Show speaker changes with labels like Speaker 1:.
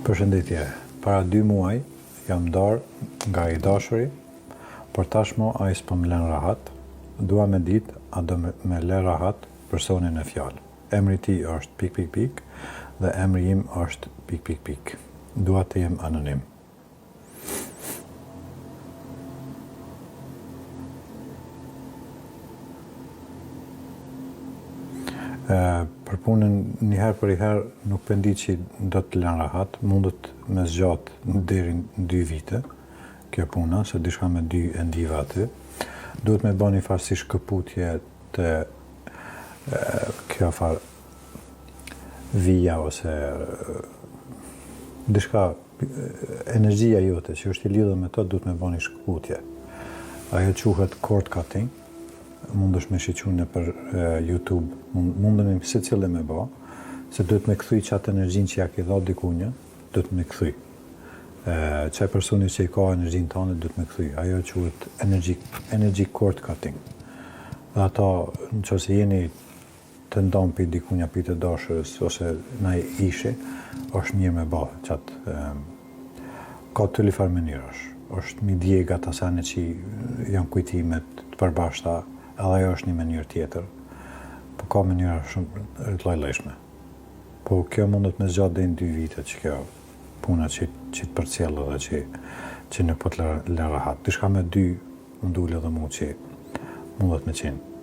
Speaker 1: Përshëndetje, para 2 muaj jam ndarë nga I dashuri, por tashmo ai s'po më lën rahat. Dua me ditë a do me lë rahat personin e fjalë. Emri i tij është ... dhe emri im është ... Dua të jem anonim. Për punën njëherë për njëherë nuk pendi që do të lën rahat, mundet me zgjatë deri në 2 vite, kjo puna, se diçka me 2 e ndiva aty. Duhet me bën një farë si shkëputje të kjo farë vija ose diçka energjia jote që është I lidhur me to, duhet me bën një shkëputje. Ajo quhet cord cutting. Mundesh me shiqu në për YouTube, mundemi se cilë me ba, se duhet me këthuj qatë energjin që ja ki dha dikunja, duhet me këthuj. Qaj personi që I ka energjin tane, duhet me këthuj. Ajo quhet energy cord cutting. Dhe ata, në që se jeni të ndonë për dikunja për të dashërës, ose na ishi, është mirë me ba qatë. Ka të li farë mënyrash. është një djega të asane që janë kujtimet të përbashta, edhe ajo është një mënyrë tjetër, po ka mënyra shumë të lloj-llojshme. Po kjo mundet me zgjatë deri në 2 vite që kjo puna që të përcjell edhe që nuk po të lë rahat. Diçka me 2 më dule edhe mu që mundet me qenë.